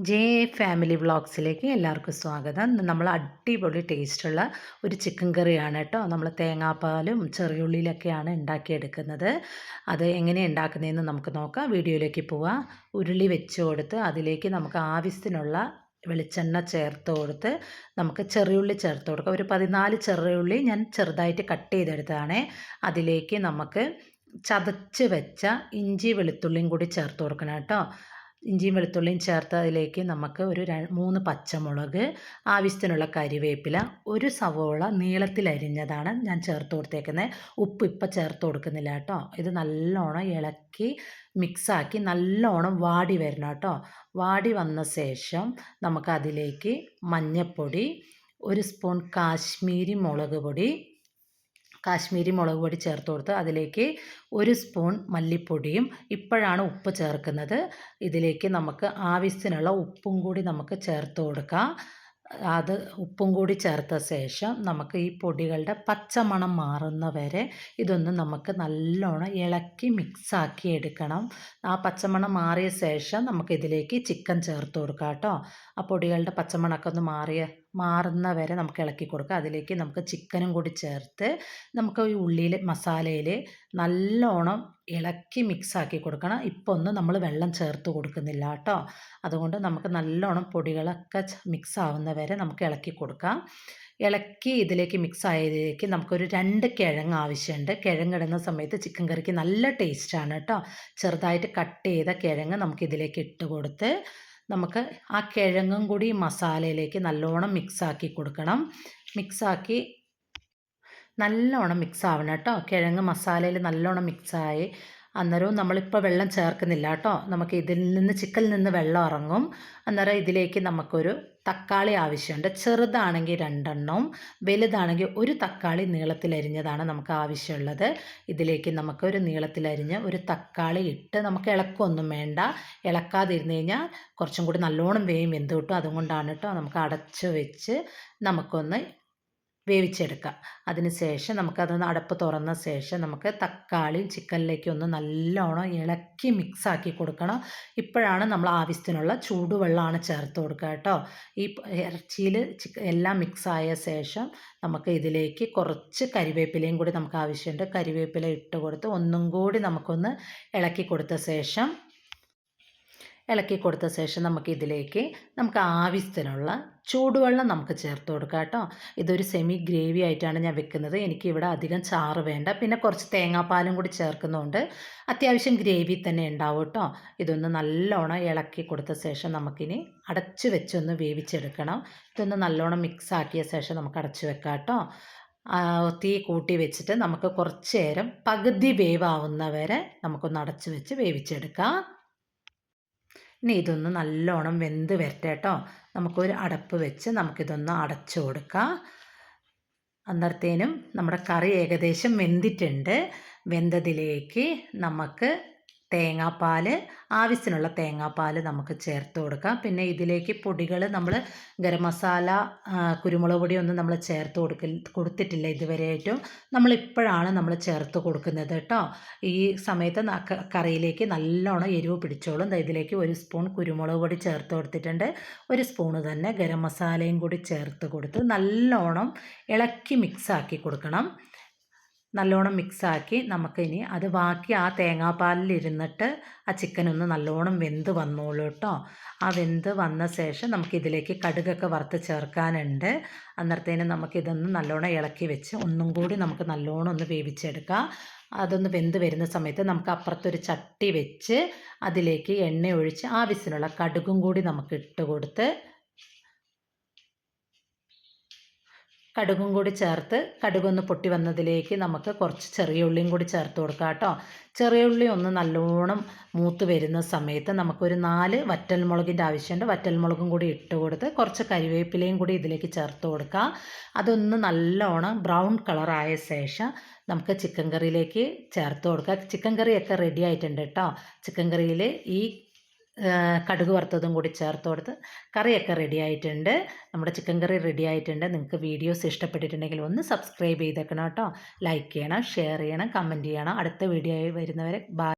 J family വ്ളോഗ്സിലേക്ക് എല്ലാവർക്കും സ്വാഗതം. ഇന്ന് നമ്മൾ അടിപൊളി ടേസ്റ്റുള്ള ഒരു ചിക്കൻ കറിയാണ് കേട്ടോ. നമ്മൾ തേങ്ങാപ്പാലും ചെറിയുള്ളിയിലൊക്കെയാണ് ഉണ്ടാക്കിയെടുക്കുന്നത്. അത് എങ്ങനെയാണ് ഉണ്ടാക്കുന്നതെന്ന് നമുക്ക് നോക്കാം. വീഡിയോയിലേക്ക് പോവാം. ഉരുളി വെച്ച് കൊടുത്ത് അതിലേക്ക് നമുക്ക് ആവശ്യത്തിനുള്ള വെളിച്ചെണ്ണ ചേർത്ത് കൊടുത്ത് നമുക്ക് ചെറിയുള്ളി ചേർത്ത് കൊടുക്കാം. ഒരു 14 ചെറിയുള്ളി ഞാൻ ചെറുതായിട്ട് കട്ട് ചെയ്തെടുത്തതാണ്. അതിലേക്ക് നമുക്ക് ചതച്ച് വെച്ച ഇഞ്ചി വെളുത്തുള്ളിയും കൂടി ചേർത്ത് കൊടുക്കണം കേട്ടോ. ഇഞ്ചിയും വെളുത്തുള്ളിയും ചേർത്ത് അതിലേക്ക് നമുക്ക് ഒരു 3 പച്ചമുളക്, ആവശ്യത്തിനുള്ള കരിവേപ്പില, ഒരു സവോള നീളത്തിൽ അരിഞ്ഞതാണ് ഞാൻ ചേർത്ത് കൊടുത്തേക്കുന്നത്. ഉപ്പ് ഇപ്പം ചേർത്ത് കൊടുക്കുന്നില്ല കേട്ടോ. ഇത് നല്ലോണം ഇളക്കി മിക്സാക്കി നല്ലോണം വാടി വരണം കേട്ടോ. വാടി വന്ന ശേഷം നമുക്കതിലേക്ക് മഞ്ഞൾപ്പൊടി, ഒരു സ്പൂൺ കാശ്മീരി മുളക് പൊടി ചേർത്ത് കൊടുത്ത് അതിലേക്ക് ഒരു സ്പൂൺ മല്ലിപ്പൊടിയും ഇപ്പോഴാണ് ഉപ്പ് ചേർക്കുന്നത്. ഇതിലേക്ക് നമുക്ക് ആവശ്യത്തിനുള്ള ഉപ്പും കൂടി നമുക്ക് ചേർത്ത് കൊടുക്കാം. അത് ഉപ്പും കൂടി ചേർത്ത ശേഷം നമുക്ക് ഈ പൊടികളുടെ പച്ചമണം മാറുന്ന വരെ ഇതൊന്ന് നമുക്ക് നല്ലോണം ഇളക്കി മിക്സാക്കി എടുക്കണം. ആ പച്ചമണം മാറിയ ശേഷം നമുക്കിതിലേക്ക് ചിക്കൻ ചേർത്ത് കൊടുക്കാം കേട്ടോ. ആ പൊടികളുടെ പച്ചമണമൊക്കെ ഒന്ന് മാറുന്ന വരെ നമുക്ക് ഇളക്കി കൊടുക്കാം. അതിലേക്ക് നമുക്ക് ചിക്കനും കൂടി ചേർത്ത് നമുക്ക് ഈ ഉള്ളിയിൽ മസാലയിൽ നല്ലോണം ഇളക്കി മിക്സാക്കി കൊടുക്കണം. ഇപ്പോൾ ഒന്നും നമ്മൾ വെള്ളം ചേർത്ത് കൊടുക്കുന്നില്ല കേട്ടോ. അതുകൊണ്ട് നമുക്ക് നല്ലോണം പൊടികളൊക്കെ മിക്സ് ആവുന്ന വരെ നമുക്ക് ഇളക്കി കൊടുക്കാം. ഇളക്കി ഇതിലേക്ക് മിക്സ് ആയതിലേക്ക് നമുക്കൊരു 2 കിഴങ്ങ് ആവശ്യമുണ്ട്. കിഴങ്ങിടുന്ന സമയത്ത് ചിക്കൻ കറിക്ക് നല്ല ടേസ്റ്റാണ് കേട്ടോ. ചെറുതായിട്ട് കട്ട് ചെയ്ത കിഴങ്ങ് നമുക്കിതിലേക്ക് ഇട്ട് കൊടുത്ത് നമുക്ക് ആ കിഴങ്ങും കൂടി മസാലയിലേക്ക് നല്ലോണം മിക്സാക്കി കൊടുക്കണം. മിക്സാക്കി നല്ലോണം മിക്സ് ആവണം കേട്ടോ. കിഴങ്ങ് മസാലയിൽ നല്ലോണം മിക്സായി അന്നേരവും നമ്മളിപ്പോൾ വെള്ളം ചേർക്കുന്നില്ല കേട്ടോ. നമുക്ക് ചിക്കനിൽ നിന്ന് വെള്ളം ഇറങ്ങും. അന്നേരം ഇതിലേക്ക് നമുക്കൊരു തക്കാളി ആവശ്യമുണ്ട്. ചെറുതാണെങ്കിൽ 2 എണ്ണവും വലുതാണെങ്കിൽ ഒരു തക്കാളി നീളത്തിലരിഞ്ഞതാണ് നമുക്ക് ആവശ്യമുള്ളത്. ഇതിലേക്ക് നമുക്കൊരു നീളത്തിലരിഞ്ഞ് ഒരു തക്കാളി ഇട്ട് നമുക്ക് ഇളക്കൊന്നും വേണ്ട. ഇളക്കാതിരുന്ന് കഴിഞ്ഞാൽ കുറച്ചും കൂടി നല്ലോണം വെന്ത് കിട്ടും. അതുകൊണ്ടാണ് കേട്ടോ. നമുക്ക് അടച്ച് വെച്ച് നമുക്കൊന്ന് വേവിച്ചെടുക്കാം. അതിന് ശേഷം നമുക്കതൊന്ന് അടപ്പ് തുറന്ന ശേഷം നമുക്ക് തക്കാളിയും ചിക്കനിലേക്ക് ഒന്ന് നല്ലോണം ഇളക്കി മിക്സാക്കി കൊടുക്കണം. ഇപ്പോഴാണ് നമ്മൾ ആവശ്യത്തിനുള്ള ചൂടുവെള്ളമാണ് ചേർത്ത് കൊടുക്കുക കേട്ടോ. ഈ ഇറച്ചിയിൽ എല്ലാം മിക്സായ ശേഷം നമുക്ക് ഇതിലേക്ക് കുറച്ച് കരിവേപ്പിലയും കൂടി നമുക്ക് ആവശ്യമുണ്ട്. കരിവേപ്പില ഇട്ട് കൊടുത്ത് ഒന്നും കൂടി നമുക്കൊന്ന് ഇളക്കി കൊടുത്ത ശേഷം നമുക്കിതിലേക്ക് നമുക്ക് ആവശ്യത്തിനുള്ള ചൂടുവെള്ളം നമുക്ക് ചേർത്ത് കൊടുക്കാം കേട്ടോ. ഇതൊരു സെമി ഗ്രേവി ആയിട്ടാണ് ഞാൻ വെക്കുന്നത്. എനിക്കിവിടെ അധികം ചാറ് വേണ്ട. പിന്നെ കുറച്ച് തേങ്ങാപ്പാലും കൂടി ചേർക്കുന്നതുകൊണ്ട് അത്യാവശ്യം ഗ്രേവി തന്നെ ഉണ്ടാവും കേട്ടോ. ഇതൊന്ന് നല്ലോണം ഇളക്കി കൊടുത്ത ശേഷം നമുക്കിനി അടച്ച് വെച്ചൊന്ന് വേവിച്ചെടുക്കണം. ഇതൊന്ന് നല്ലോണം മിക്സ് ആക്കിയ ശേഷം നമുക്ക് അടച്ച് വെക്കാം കേട്ടോ. തീ കൂട്ടി വെച്ചിട്ട് നമുക്ക് കുറച്ച് നേരം പകുതി വേവാവുന്നവരെ നമുക്കൊന്ന് അടച്ച് വെച്ച് വേവിച്ചെടുക്കാം. ഇനി ഇതൊന്ന് നല്ലോണം വെന്ത് വരട്ടെ കേട്ടോ. നമുക്കൊരു അടപ്പ് വെച്ച് നമുക്കിതൊന്ന് അടച്ചു കൊടുക്കാം. അന്നേരത്തേനും നമ്മുടെ കറി ഏകദേശം വെന്തിട്ടുണ്ട്. വെന്തതിലേക്ക് നമുക്ക് ആവശ്യത്തിനുള്ള തേങ്ങാപ്പാൽ നമുക്ക് ചേർത്ത് കൊടുക്കാം. പിന്നെ ഇതിലേക്ക് പൊടികൾ നമ്മൾ ഗരം മസാല, കുരുമുളക് പൊടിയൊന്നും നമ്മൾ ചേർത്ത് കൊടുത്തിട്ടില്ല ഇതുവരെയായിട്ടും. നമ്മളിപ്പോഴാണ് നമ്മൾ ചേർത്ത് കൊടുക്കുന്നത് കേട്ടോ. ഈ സമയത്ത് കറിയിലേക്ക് നല്ലോണം എരിവ് പിടിച്ചോളും. ഇതിലേക്ക് ഒരു സ്പൂൺ കുരുമുളക് പൊടി ചേർത്ത് കൊടുത്തിട്ടുണ്ട്. ഒരു സ്പൂണ് തന്നെ ഗരം മസാലയും കൂടി ചേർത്ത് കൊടുത്ത് നല്ലോണം ഇളക്കി മിക്സാക്കി കൊടുക്കണം. നല്ലോണം മിക്സാക്കി നമുക്കിനി അത് ബാക്കി ആ തേങ്ങാപ്പാലിലിരുന്നിട്ട് ആ ചിക്കനൊന്ന് നല്ലോണം വെന്ത് വന്നോളൂ കേട്ടോ. ആ വെന്ത് വന്ന ശേഷം നമുക്കിതിലേക്ക് കടുകൊക്കെ വറുത്ത് ചേർക്കാനുണ്ട്. അന്നേരത്തേനും നമുക്കിതൊന്ന് നല്ലോണം ഇളക്കി വെച്ച് ഒന്നും കൂടി നമുക്ക് നല്ലോണം ഒന്ന് വേവിച്ചെടുക്കാം. അതൊന്ന് വെന്ത് വരുന്ന സമയത്ത് നമുക്ക് അപ്പുറത്തൊരു ചട്ടി വെച്ച് അതിലേക്ക് എണ്ണ ഒഴിച്ച് ആവശ്യത്തിനുള്ള കടുകും കൂടി നമുക്ക് ഇട്ട് കൊടുത്ത് കടുകും കൂടി ചേർത്ത് കടുകൊന്ന് പൊട്ടി വന്നതിലേക്ക് നമുക്ക് കുറച്ച് ചെറിയ ഉള്ളിയും കൂടി ചേർത്ത് കൊടുക്കാം കേട്ടോ. ചെറിയ ഉള്ളി ഒന്ന് നല്ലോണം മൂത്ത് വരുന്ന സമയത്ത് നമുക്കൊരു 4 വറ്റൽമുളകിൻ്റെ ആവശ്യമുണ്ട്. വറ്റൽമുളകും കൂടി ഇട്ട് കൊടുത്ത് കുറച്ച് കരിവേപ്പിലയും കൂടി ഇതിലേക്ക് ചേർത്ത് കൊടുക്കാം. അതൊന്ന് നല്ലോണം ബ്രൗൺ കളറായ ശേഷം നമുക്ക് ചിക്കൻ കറിയിലേക്ക് ചേർത്ത് കൊടുക്കാം. ചിക്കൻ കറിയൊക്കെ റെഡി ആയിട്ടുണ്ട് കേട്ടോ. ചിക്കൻ കറിയിൽ ഈ കടുക് വറുത്തതും കൂടി ചേർത്ത് കൊടുത്ത് കറിയൊക്കെ റെഡി ആയിട്ടുണ്ട്. നമ്മുടെ ചിക്കൻ കറി റെഡി ആയിട്ടുണ്ട്. നിങ്ങൾക്ക് വീഡിയോസ് ഇഷ്ടപ്പെട്ടിട്ടുണ്ടെങ്കിൽ ഒന്ന് സബ്സ്ക്രൈബ് ചെയ്തേക്കണം കേട്ടോ. ലൈക്ക് ചെയ്യണം, ഷെയർ ചെയ്യണം, കമൻറ്റ് ചെയ്യണം. അടുത്ത വീഡിയോ ആയി വരുന്നവരെ ബൈ.